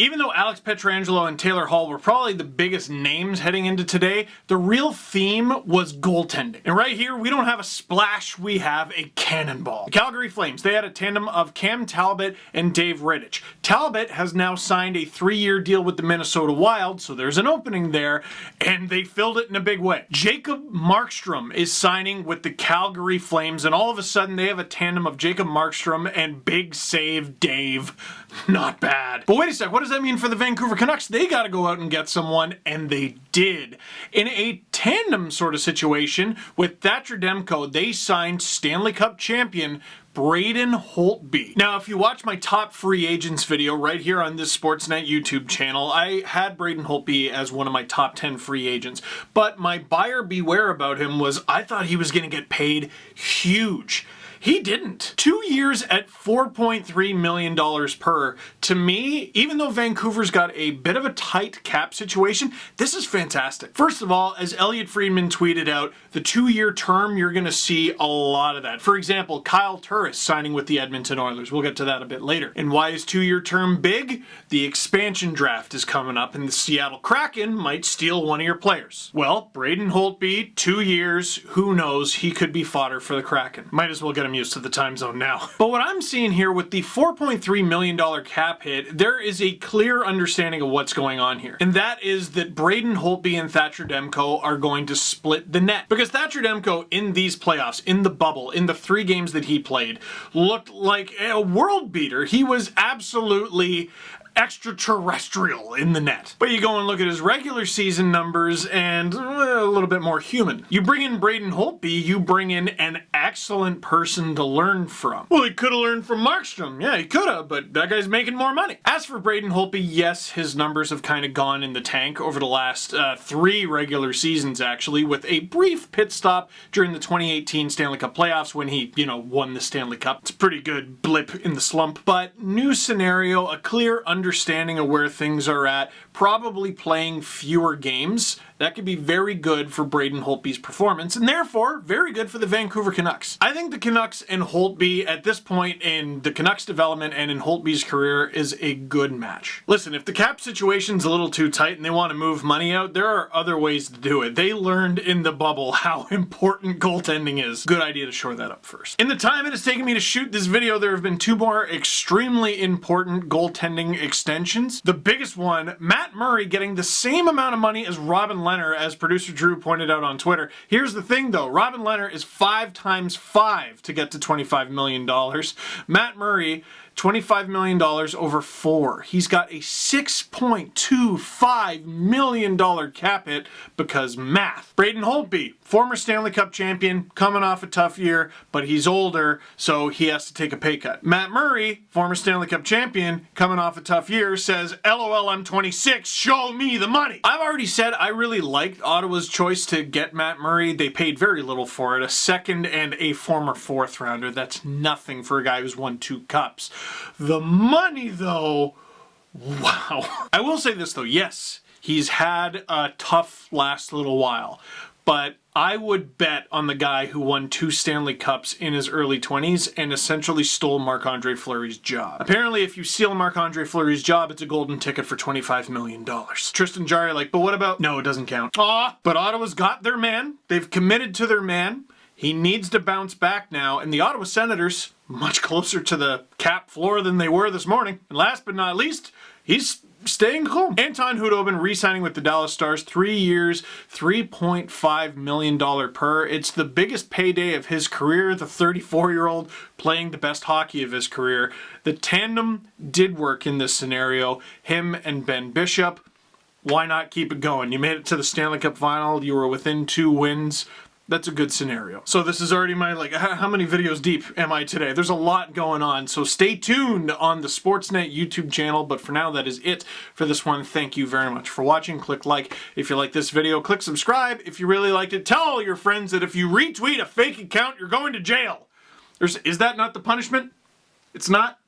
Even though Alex Pietrangelo and Taylor Hall were probably the biggest names heading into today, the real theme was goaltending. And right here, we don't have a splash, we have a cannonball. The Calgary Flames, they had a tandem of Cam Talbot and Dave Rittich. Talbot has now signed a 3-year deal with the Minnesota Wild, so there's an opening there, and they filled it in a big way. Jacob Markstrom is signing with the Calgary Flames, and all of a sudden they have a tandem of Jacob Markstrom and Big Save Dave. Not bad. But wait a sec, what does that mean for the Vancouver Canucks? They gotta go out and get someone, and they did. In a tandem sort of situation with Thatcher Demko, they signed Stanley Cup champion Braden Holtby. Now, if you watch my top free agents video right here on this Sportsnet YouTube channel, I had Braden Holtby as one of my top 10 free agents. But my buyer beware about him was I thought he was going to get paid huge. He didn't. 2 years at $4.3 million per. To me, even though Vancouver's got a bit of a tight cap situation, this is fantastic. First of all, as Elliot Friedman tweeted out, the 2-year term, you're going to see a lot of that. For example, Kyle Turris signing with the Edmonton Oilers. We'll get to that a bit later. And why is 2-year term big? The expansion draft is coming up, and the Seattle Kraken might steal one of your players. Well, Braden Holtby, 2 years, who knows? He could be fodder for the Kraken. Might as well get him used to the time zone now. But what I'm seeing here with the $4.3 million cap hit, there is a clear understanding of what's going on here. And that is that Braden Holtby and Thatcher Demko are going to split the net. Because Thatcher Demko in these playoffs, in the bubble, in the 3 games that he played, looked like a world beater. He was absolutely extraterrestrial in the net. But you go and look at his regular season numbers and a little bit more human. You bring in Braden Holtby, you bring in an excellent person to learn from. Well, he could have learned from Markstrom. Yeah, he could have, but that guy's making more money. As for Braden Holtby, yes, his numbers have kind of gone in the tank over the last 3 regular seasons, actually, with a brief pit stop during the 2018 Stanley Cup playoffs when he, won the Stanley Cup. It's a pretty good blip in the slump. But new scenario, a clear understanding of where things are at, probably playing fewer games. That could be very good for Braden Holtby's performance, and therefore, very good for the Vancouver Canucks. I think the Canucks and Holtby, at this point in the Canucks' development and in Holtby's career, is a good match. Listen, if the cap situation's a little too tight and they want to move money out, there are other ways to do it. They learned in the bubble how important goaltending is. Good idea to shore that up first. In the time it has taken me to shoot this video, there have been 2 more extremely important goaltending extensions. The biggest one, Matt Murray getting the same amount of money as Robin Lehner, as producer Drew pointed out on Twitter. Here's the thing though, Robin Lehner is 5 times 5 to get to $25 million. Matt Murray, $25 million over 4. He's got a $6.25 million cap hit because math. Braden Holtby, former Stanley Cup champion, coming off a tough year, but he's older, so he has to take a pay cut. Matt Murray, former Stanley Cup champion, coming off a tough year, says, LOL, I'm 26, show me the money. I've already said I really liked Ottawa's choice to get Matt Murray. They paid very little for it, a 2nd and a former 4th rounder. That's nothing for a guy who's won 2 cups. The money, though, wow. I will say this, though. Yes, he's had a tough last little while, but I would bet on the guy who won 2 Stanley Cups in his early 20s and essentially stole Marc-Andre Fleury's job. Apparently, if you steal Marc-Andre Fleury's job, it's a golden ticket for $25 million. Tristan Jarry but what about... No, it doesn't count. But Ottawa's got their man. They've committed to their man. He needs to bounce back now, and the Ottawa Senators, much closer to the cap floor than they were this morning. And last but not least, he's staying home. Anton Khudobin re-signing with the Dallas Stars, 3 years, $3.5 million per. It's the biggest payday of his career, the 34-year-old playing the best hockey of his career. The tandem did work in this scenario, him and Ben Bishop. Why not keep it going? You made it to the Stanley Cup final, you were within 2 wins. That's a good scenario. So this is already my, how many videos deep am I today? There's a lot going on, so stay tuned on the Sportsnet YouTube channel, but for now, that is it for this one. Thank you very much for watching. Click like if you like this video. Click subscribe if you really liked it. Tell all your friends that if you retweet a fake account, you're going to jail. Is that not the punishment? It's not?